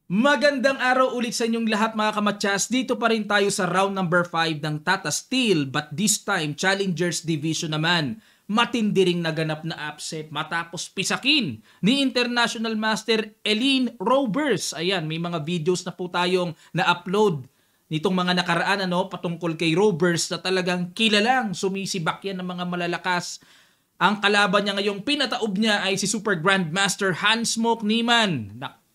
Magandang araw ulit sa inyong lahat mga kamatsas. Dito pa rin tayo sa round number 5 ng Tata Steel, but this time Challengers Division naman. Matindi ring naganap na upset matapos pisakin ni International Master Eileen Roberts. Ayan, may mga videos na po tayong na-upload nitong mga nakaraan patungkol kay Roberts na talagang kilalang sumisibak yan ng mga malalakas. Ang kalaban niya ngayong pinataob niya ay si Super Grandmaster Hans Smoke Niemann.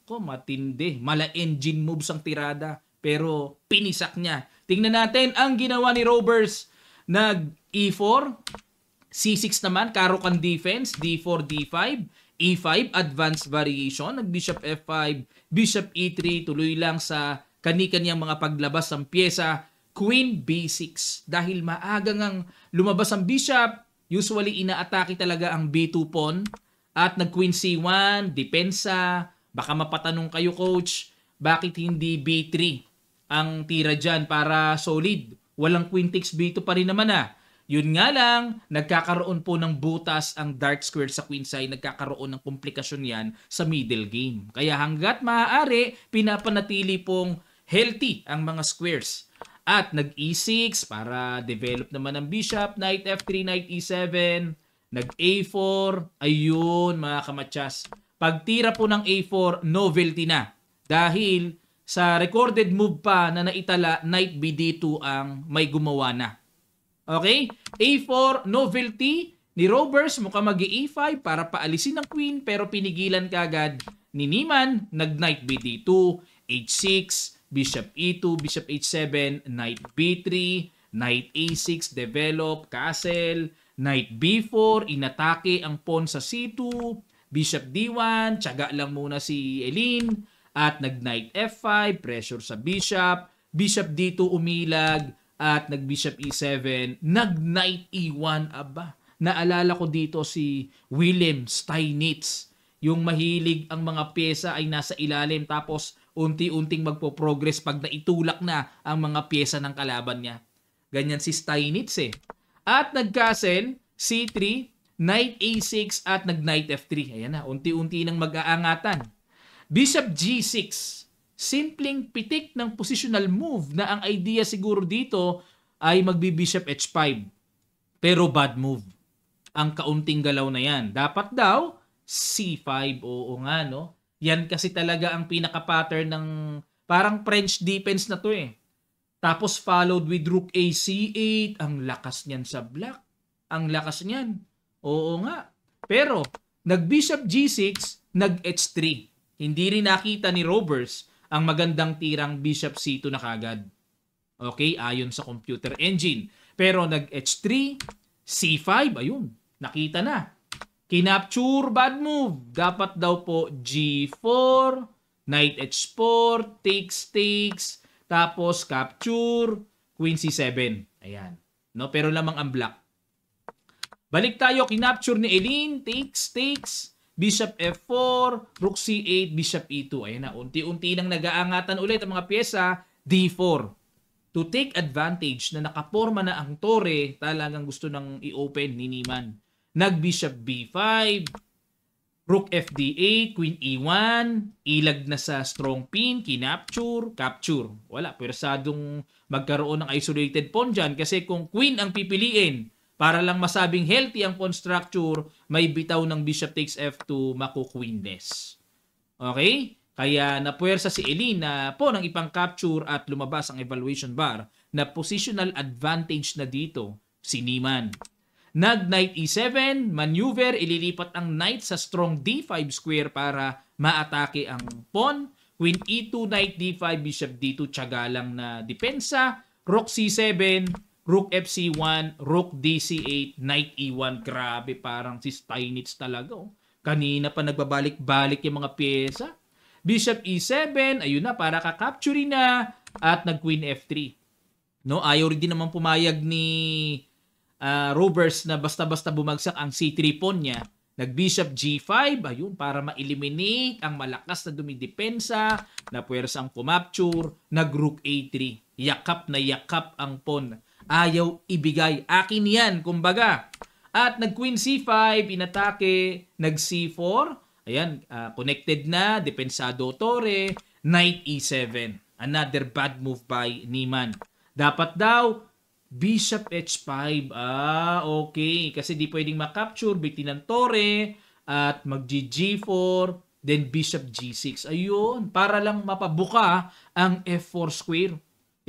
Matindi. Mala engine moves ang tirada. Pero pinisak niya. Tingnan natin ang ginawa ni Roberts. Nag E4, C6 naman, Caro-Kann defense, D4, D5, E5, advanced variation, nag Bishop F5, Bishop E3, tuloy lang sa kani-kanyang mga paglabas ng pyesa, Queen B6. Dahil maaga ngang lumabas ang Bishop, usually inaatake talaga ang B2 pawn, at nag Queen C1, depensa. Baka mapatanong kayo, coach, bakit hindi B3 ang tira dyan para solid? Walang queen takes B2 pa rin naman Yun nga lang, nagkakaroon po ng butas ang dark square sa queen side, nagkakaroon ng komplikasyon yan sa middle game. Kaya hanggat maaari, pinapanatili pong healthy ang mga squares. At nag E6 para develop naman ang bishop, knight F3, knight E7, nag A4, ayun mga kamatsas. Pagtira po ng A4, novelty na. Dahil sa recorded move pa na naitala, knight BD2 ang may gumawa na. Okay? A4, novelty ni Roberts, mukhang mag-E5 para paalisin ng queen, pero pinigilan kagad ni Niemann, nag-knight BD2, H6, Bishop E2, Bishop H7, knight B3, knight A6, develop, castle, knight B4, inatake ang pawn sa C2, Bishop D1, tiyaga lang muna si Eileen, at nag-knight F5, pressure sa bishop, Bishop D2 umilag, at nag-Bishop E7, nag-knight E1, aba. Naalala ko dito si Wilhelm Steinitz, yung mahilig ang mga pyesa ay nasa ilalim, tapos unti-unting magpo-progress pag naitulak na ang mga pyesa ng kalaban niya. Ganyan si Steinitz At nag-castle, C3, knight A6 at nag-knight F3. Ayan na, unti-unti nang mag-aangatan. Bishop G6. Simpleng pitik ng positional move na ang idea siguro dito ay magbi-Bishop H5. Pero bad move. Ang kaunting galaw na yan. Dapat daw, C5. Oo nga, no? Yan kasi talaga ang pinaka-pattern ng parang French defense na to Tapos followed with Rook A C8. Ang lakas niyan sa black. Ang lakas niyan. Oo nga. Pero, nag-Bishop G6, nag-H3. Hindi rin nakita ni Roberts ang magandang tirang Bishop C2 na kagad. Okay, ayon sa computer engine. Pero nag-H3, C5, ayun, nakita na. Kinapture, bad move. Dapat daw po G4, knight H4, takes, tapos capture, Queen C7. Ayan. No, pero lamang ang black. Balik tayo, kinapture ni Eileen, takes, Bishop F4, Rook C8, Bishop E2. Ayan na, unti-unti nang nag-aangatan ulit ang mga pyesa, D4. To take advantage na nakaporma na ang tore, talagang gusto nang i-open ni Niemann. Nag-Bishop B5, Rook FD8, Queen E1, ilag na sa strong pin, kinapture, capture. Wala, pwersadong magkaroon ng isolated pawn dyan kasi kung Queen ang pipiliin, para lang masabing healthy ang pawn structure, may bitaw ng Bishop takes F2, maku-queenless. Okay? Kaya napuwersa si Eileen na pawn ang ipang-capture at lumabas ang evaluation bar na positional advantage na dito si Niemann. Nag-knight E7, maneuver, ililipat ang knight sa strong D5 square para maatake ang pawn. Queen E2, knight D5, Bishop D2, tiyaga lang na depensa. Rook C7, Rook FC1, Rook DC8, Knight E1. Grabe, parang si Steinitz talaga. Kanina pa nagbabalik-balik yung mga pyesa. Bishop E7, ayun na, para ka-capture na. At nag-Queen F3. No, ayaw rin din naman pumayag ni Roberts na basta-basta bumagsak ang C3 pawn niya. Nag-Bishop G5, ayun, para ma-eliminate ang malakas na dumidepensa, na puwersa ang kumapture. Nag-Rook A3. Yakap na yakap ang pawn. Ayaw ibigay. Akin yan, kumbaga. At nag-Queen C5, inatake, nag-C4. Ayan, connected na, depensado tore. Knight E7. Another bad move by Niemann. Dapat daw, Bishop H5. Okay. Kasi di pwedeng makapture, bitin ng tore, at mag-G4, then Bishop G6. Ayun. Para lang mapabuka ang F4 square.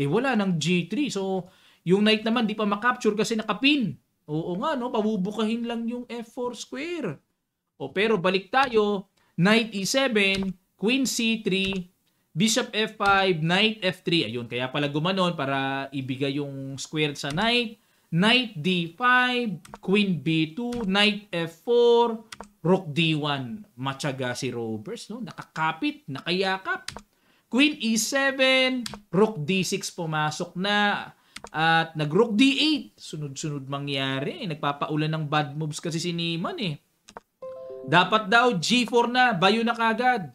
Wala ng G3. So, yung knight naman di pa makapture kasi nakapin. Oo nga, no? Pabubukahin lang yung F4 square. Pero balik tayo. Knight E7, Queen C3, Bishop F5, Knight F3. Ayun, kaya pala gumanon para ibigay yung square sa knight. Knight D5, Queen B2, Knight F4, Rook D1. Matyaga si Roberts, no? Nakakapit, nakayakap. Queen E7, Rook D6 pumasok na. At nag-Rook D8. Sunod-sunod mangyari. Nagpapaulan ng bad moves kasi si Niemann eh. Dapat daw G4 na, bayo na kagad.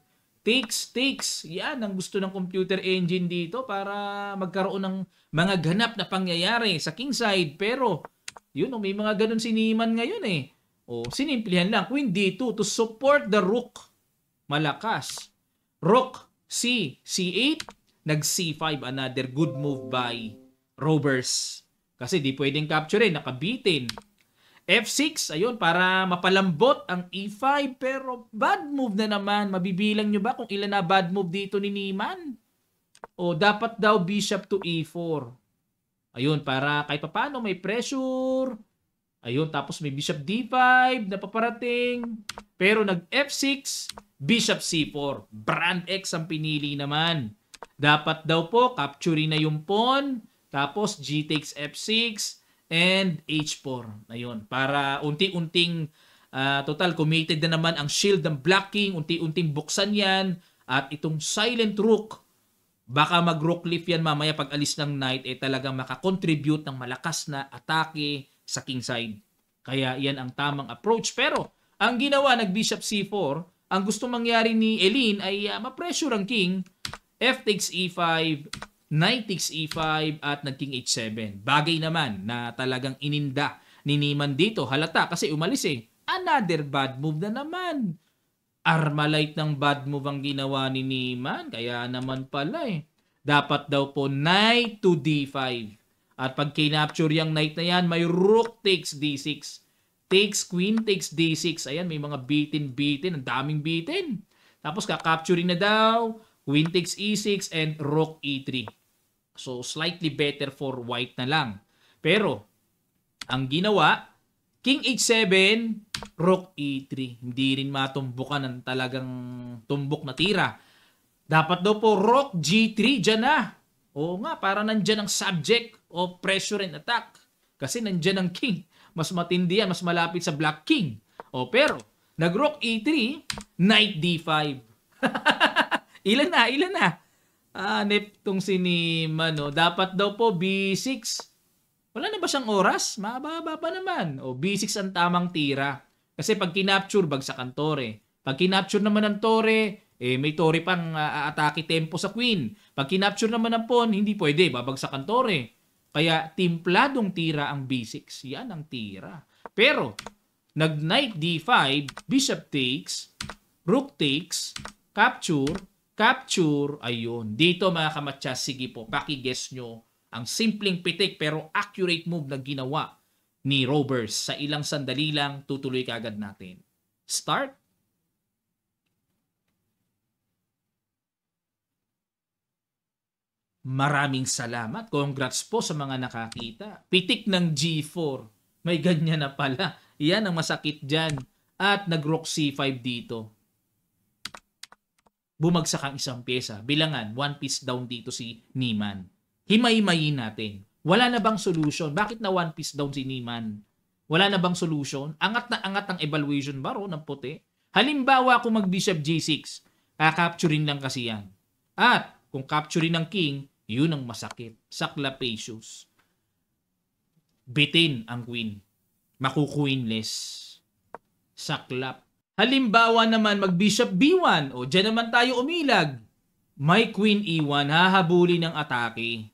Takes. Yan ang gusto ng computer engine dito para magkaroon ng mga ganap na pangyayari sa kingside. Pero, yun, may mga ganun si Niemann ngayon eh. Sinimplihan lang. Queen D2 to support the rook. Malakas. Rook C, C8, nag C5. Another good move by Roberts. Kasi di pwedeng capture nakabitin. F6, ayun, para mapalambot ang E5. Pero bad move na naman. Mabibilang nyo ba kung ilan na bad move dito ni Niemann? Dapat daw Bishop to E4. Ayun, para kahit paano may pressure. Ayun, tapos may Bishop D5 na paparating. Pero nag F6, Bishop C4. Brand X ang pinili naman. Dapat daw po, capturing na yung pawn. Tapos G takes F6. And H4. Ayun. Para unti-unting total committed na naman ang shield ng Black King. Unti-unting buksan yan. At itong silent rook, baka mag-rook lift yan mamaya pag alis ng knight, talagang makakontribute ng malakas na atake sa kingside. Kaya yan ang tamang approach. Pero ang ginawa nag-Bishop C4, ang gusto mangyari ni Eileen ay ma-pressure ang king. F takes E5, Knight takes E5 at nag-King H7. Bagay naman na talagang ininda ni Niemann dito. Halata kasi umalis eh. Another bad move na naman. Armalite ng bad move ang ginawa ni Niemann. Kaya naman pala eh. Dapat daw po Knight to D5. At pag kinapture yung Knight na yan, may Rook takes D6. Takes Queen takes D6. Ayan, may mga bitin. Ang daming bitin. Tapos kakapturing na daw. Queen takes E6 and Rook E3. So, slightly better for white na lang. Pero, ang ginawa, King H7, Rook E3. Hindi rin matumbukan ng talagang tumbok na tira. Dapat daw po Rook G3, dyan na. Oo nga, para nandyan ang subject of pressure and attack. Kasi nandyan ang king. Mas matindi yan, mas malapit sa Black King. Pero, nag-Rook E3, Knight D5. Ilan na? Neptong si Niemann, dapat daw po B6. Wala na ba siyang oras? Mababa pa naman. B6 ang tamang tira. Kasi pag kinapture, bagsak ang tore. Pag kinapture naman ang tore, may tore pang atake tempo sa queen. Pag kinapture naman ang pawn, hindi pwede, babagsak ang tore. Kaya timpladong tira ang B6. Yan ang tira. Pero, nag-Knight D5, Bishop takes, Rook takes, capture, ayun. Dito mga kamatsas, sige po, paki-guess nyo ang simpleng pitik pero accurate move na ginawa ni Roberts. Sa ilang sandali lang, tutuloy kaagad natin. Start. Maraming salamat. Congrats po sa mga nakakita. Pitik ng G4. May ganyan na pala. Yan ang masakit dyan. At nag-Rook C5 dito. Bumagsak ang isang pyesa. Bilangan, one piece down dito si Niemann. Himay-himayin natin. Wala na bang solution? Bakit na one piece down si Niemann? Wala na bang solution? Angat na angat ang evaluation baro ng puti. Halimbawa kung mag-Bishop G6, kakapturing lang kasi yan. At kung capturing ng king, yun ang masakit. Saklapacious. Bitin ang queen. Makuqueenless. Saklap. Halimbawa naman mag-Bishop B1. Dyan naman tayo umilag. May Queen E1, hahabuli ng atake.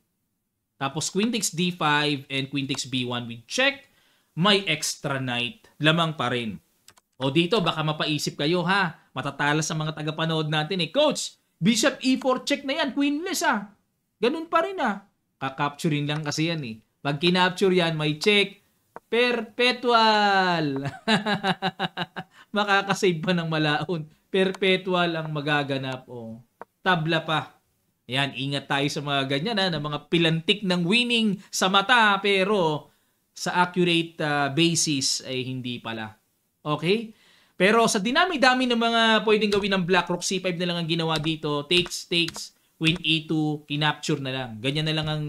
Tapos Queen takes D5 and Queen takes B1 with check. May extra knight. Lamang pa rin. Dito baka mapaisip kayo ha. Matatalas sa mga tagapanood natin Coach, Bishop E4 check na yan, queenless ah. Ganun pa rin ah. Kakapturein lang kasi yan eh. Pag kinapture yan, may check. Perpetual. Makakasave pa ng malaon. Perpetual ang magaganap. Oh. Tabla pa. Yan, ingat tayo sa mga ganyan na mga pilantik ng winning sa mata pero sa accurate basis ay hindi pala. Okay? Pero sa dinami-dami ng mga pwedeng gawin ng Black Rook, C5 na lang ang ginawa dito. Takes, Queen E2, kinapture na lang. Ganyan na lang ang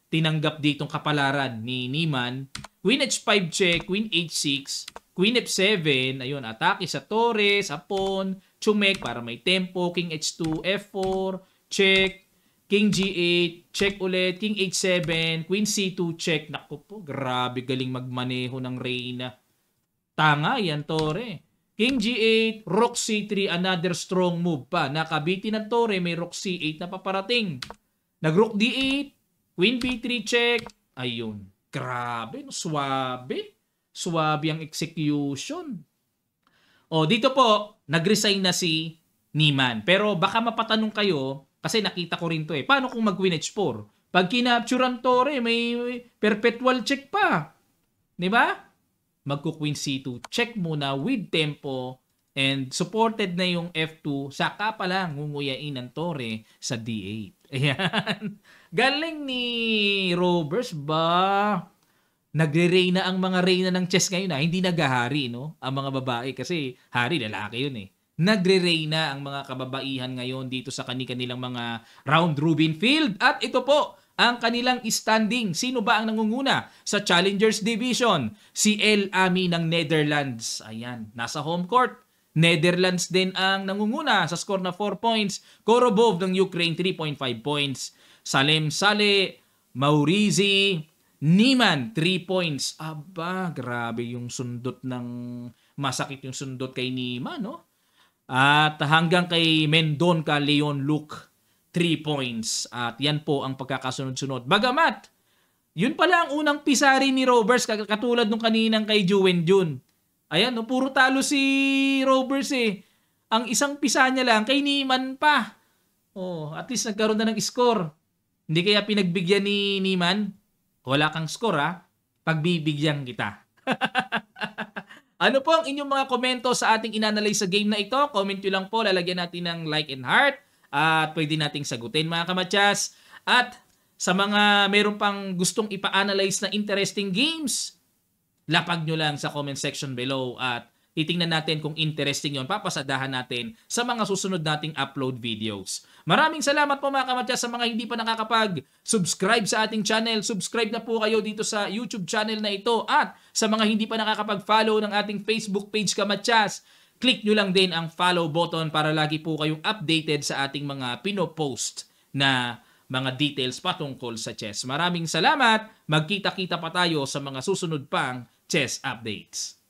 tinanggap ditong kapalaran ni Niemann. Queen H5 check, Queen H6, Queen F7, ayun, atake sa torre, sa pawn, chumek para may tempo, King H2, F4, check, King G8, check ulit, King H7, Queen C2, check. Naku po, grabe galing magmaneho ng Reyna. Tanga yan, torre. King G8, Rook C3, another strong move pa. Nakabiti ng torre, may Rook C8 na paparating. Nag-Rook D8, Queen B3 check. Ayun. Grabe, no? Suwabe. Suwabe ang execution. O, dito po, nag-resign na si Niemann. Pero baka mapatanong kayo, kasi nakita ko rin to eh. Paano kung mag-Queen H4? Pag kinapture ang torre, may perpetual check pa. Di ba? Magku-Queen C2. Check muna with tempo and supported na yung F2. Saka pa lang ngunguyain ng torre sa D8. Ayan. Galing ni Rovers ba? Nagre-reyna ang mga reyna ng chess ngayon Hindi nagahari, no? Ang mga babae kasi hari, lalaki yun eh. Nagre-reyna ang mga kababaihan ngayon dito sa kanilang mga round robin field. At ito po, ang kanilang standing. Sino ba ang nangunguna sa Challengers Division? Si El Ami ng Netherlands. Ayan, nasa home court. Netherlands din ang nangunguna sa score na 4 points. Korobov ng Ukraine 3.5 points. Salem Saleh, Maurizi, Niemann 3 points. Aba, grabe yung sundot ng masakit yung sundot kay Niemann, no? At hanggang kay Mendonca Leon Luke 3 points. At yan po ang pagkakasunod-sunod. Bagamat, yun pala ang unang pisari ni Rovers katulad nung kaninang kay Juwen Jun. Ayan, no, puro talo si Rovers eh. Ang isang pisa niya lang kay Niemann pa. Oh, at least nagkaroon na ng score. Hindi kaya pinagbigyan ni Niemann? Wala kang score ha. Pagbibigyan kita. Ano po ang inyong mga komento sa ating inanalyze sa game na ito? Comment nyo lang po. Lalagyan natin ng like and heart. At pwede nating sagutin mga kamatyas. At sa mga meron pang gustong ipa-analyze na interesting games, lapag nyo lang sa comment section below at titingnan natin kung interesting yon. Papasadahan natin sa mga susunod nating upload videos. Maraming salamat po mga kamatyas sa mga hindi pa nakakapag-subscribe sa ating channel. Subscribe na po kayo dito sa YouTube channel na ito. At sa mga hindi pa nakakapag-follow ng ating Facebook page kamatyas, click nyo lang din ang follow button para lagi po kayong updated sa ating mga pinopost na mga details patungkol sa chess. Maraming salamat. Magkita-kita pa tayo sa mga susunod pang chess updates.